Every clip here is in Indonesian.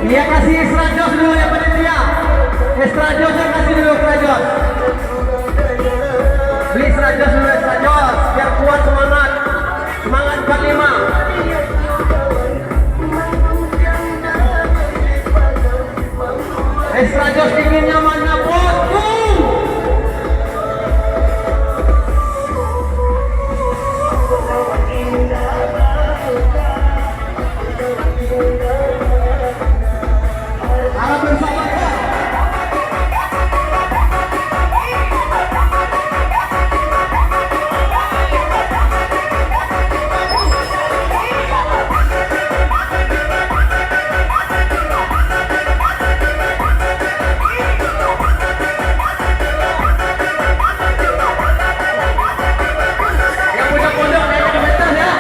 Iya, kasih extra jos dulu ya panitia. Extra josnya kasih dulu, extra jos. Beli extra jos dulu, extra jos biar kuat semangat. Semangat 45. Extra jos dinginnya mana, bos? Harap bersabar. Yang punya pondok naik ke pentas ya.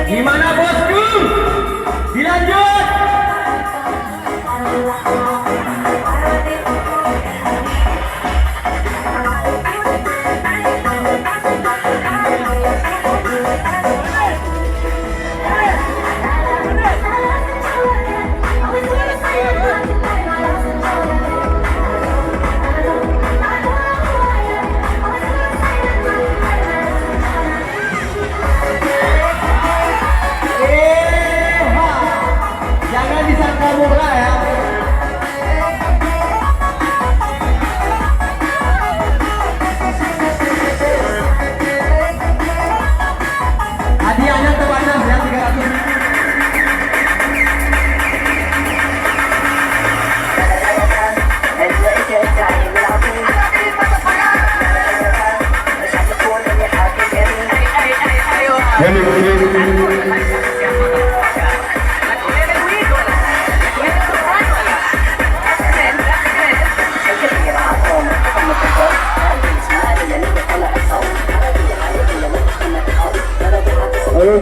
Gimana bosku? Dilanjut. Jangan disangka murah ya. Hadiahnya terbatas ya, 300.000. Halo,